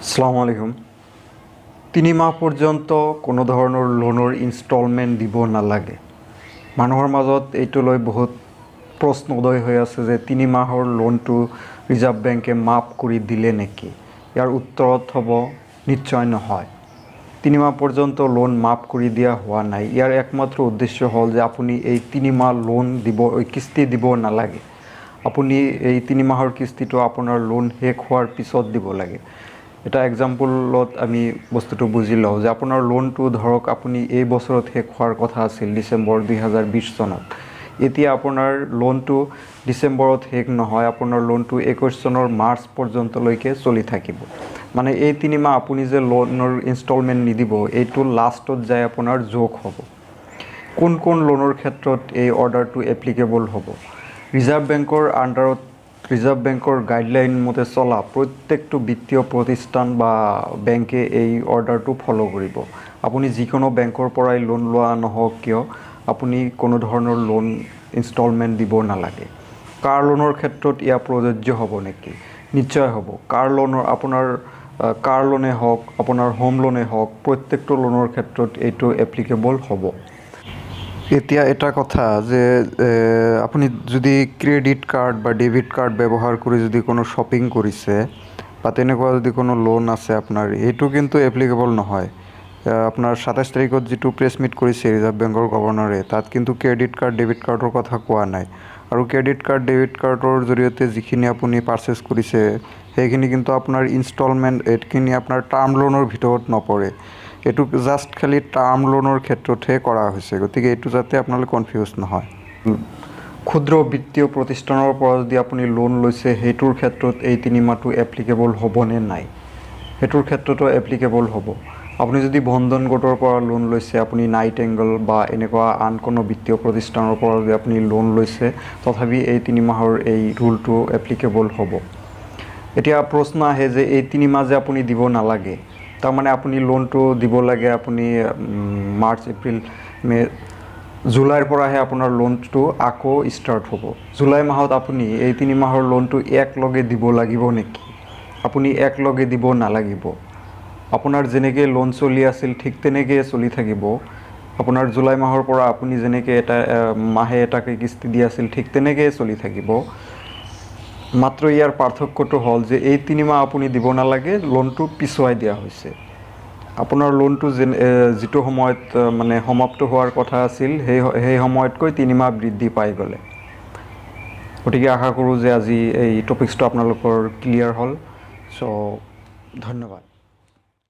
আসসালামু আলাইকুম। ৩ মাহ পৰ্যন্ত কোনো ধৰণৰ লোনৰ ইনষ্টলমেণ্ট দিব নালাগে। মানুহৰ মাজত এইটো লৈ বহুত প্ৰশ্ন উদয় হৈ আছে যে ৩ মাহৰ লোনটো ৰিজাৰ্ভ বেংকে মাফ কৰি দিলে নেকি? ইয়াৰ উত্তৰত হ'ব নিশ্চয় নহয়। ৩ মাহ পৰ্যন্ত লোন মাফ কৰি দিয়া হোৱা নাই। ইয়াৰ একমাত্ৰ উদ্দেশ্য হ'ল যে আপুনি এই ৩ মাহ লোন কিস্তি দিব নালাগে। আপুনি এই ৩ মাহৰ কিস্তিটো আপোনাৰ লোন শেষ হোৱাৰ পিছত দিব লাগে। এটা এক্সাম্পলত আমি বস্তুটো বুজি লওঁ যে আপোনাৰ লোনটো ধৰক আপুনি এই বছৰত শেষ হোৱাৰ কথা আছিল ডিচেম্বৰ 2020 চনত। এতিয়া আপোনাৰ লোনটো ডিচেম্বৰত শেষ নহয়, আপোনাৰ লোনটো 21 চনৰ মাৰ্চ পৰ্যন্তলৈকে চলি থাকিব। মানে এই ৩ মাহ আপুনি যে লোনৰ ইনষ্টলমেণ্ট নিদিব, এইটো লাষ্টত যায় আপোনাৰ যোগ হ'ব। কোন কোন লোনৰ ক্ষেত্ৰত এই অৰ্ডাৰটো এপ্লিকেবল হ'ব? ৰিজাৰ্ভ বেংকৰ আণ্ডাৰত ৰিজাৰ্ভ বেংকৰ গাইডলাইন মতে চলা প্ৰত্যেকটো বিত্তীয় প্ৰতিষ্ঠান বা বেংকে এই অৰ্ডাৰটো ফ'ল' কৰিব। আপুনি যিকোনো বেংকৰ পৰাই লোন লোৱা নহওক কিয়, আপুনি কোনো ধৰণৰ লোন ইনষ্টলমেণ্ট দিব নালাগে। কাৰ লোনৰ ক্ষেত্ৰত ইয়াৰ প্ৰযোজ্য হ'ব নেকি? নিশ্চয় হ'ব। আপোনাৰ কাৰ লোনে হওক, আপোনাৰ হোম লোনে হওক, প্ৰত্যেকটো লোনৰ ক্ষেত্ৰত এইটো এপ্লিকেবল হ'ব। এতিয়া এটা কথা যে আপুনি যদি ক্ৰেডিট কাৰ্ড বা ডেবিট কাৰ্ড ব্যৱহাৰ কৰি যদি কোনো শ্বপিং কৰিছে বা তেনেকুৱা যদি কোনো লোন আছে আপোনাৰ, এইটো কিন্তু এপ্লিকেবল নহয়। আপোনাৰ 27 তাৰিখত যিটো প্ৰেছ মিট কৰিছে ৰিজাৰ্ভ বেংকৰ গভৰ্ণৰে, তাত কিন্তু ক্ৰেডিট কাৰ্ড ডেবিট কাৰ্ডৰ কথা কোৱা নাই। আৰু ক্ৰেডিট কাৰ্ড ডেবিট কাৰ্ডৰ জৰিয়তে যিখিনি আপুনি পাৰ্চেছ কৰিছে সেইখিনি কিন্তু আপোনাৰ ইনষ্টলমেণ্ট, এইখিনি আপোনাৰ টাৰ্ম লোনৰ ভিতৰত নপৰে। এইটো জাষ্ট খালি টাৰ্ম লোনৰ ক্ষেত্ৰতহে কৰা হৈছে, গতিকে এইটো যাতে আপোনালোক কনফিউজ নহয়। ক্ষুদ্ৰ বিত্তীয় প্ৰতিষ্ঠানৰ পৰা যদি আপুনি লোন লৈছে, সেইটোৰ ক্ষেত্ৰত এই ৩ মাহটো এপ্লিকেবল হ'বনে নাই? সেইটোৰ ক্ষেত্ৰতো এপ্লিকেবল হ'ব। আপুনি যদি বন্ধন গোটৰ পৰা লোন লৈছে, আপুনি নাইট এংগল বা এনেকুৱা আন কোনো বিত্তীয় প্ৰতিষ্ঠানৰ পৰা যদি আপুনি লোন লৈছে, তথাপি এই 3 মাহৰ এই ৰুলটো এপ্লিকেবল হ'ব। এতিয়া প্ৰশ্ন আহে যে এই 3 মাহ যে আপুনি দিব নালাগে, তাৰমানে আপুনি লোনটো দিব লাগে আপুনি মাৰ্চ, এপ্ৰিল, মে, জুলাইৰ পৰাহে আপোনাৰ লোনটো আকৌ ষ্টাৰ্ট হ'ব। জুলাই মাহত আপুনি এই 3 মাহৰ লোনটো একলগে দিব লাগিব নেকি? আপুনি একলগে দিব নালাগিব। আপোনাৰ যেনেকৈ লোন চলি আছিল ঠিক তেনেকৈয়ে চলি থাকিব। আপোনাৰ জুলাই মাহৰ পৰা আপুনি যেনেকৈ মাহে এটাকৈ কিস্তি দি আছিল ঠিক তেনেকৈয়ে চলি থাকিব। মাত্ৰ ইয়াৰ পাৰ্থক্যটো হ'ল যে এই 3 মাহ আপুনি দিব নালাগে, লোনটো পিছুৱাই দিয়া হৈছে। আপোনাৰ লোনটো যিটো সময়ত মানে সমাপ্ত হোৱাৰ কথা আছিল সেই সময়তকৈ 3 মাহ বৃদ্ধি পাই গ'লে। গতিকে আশা কৰোঁ যে আজি এই টপিকছটো আপোনালোকৰ ক্লিয়াৰ হ'ল। চ' ধন্যবাদ।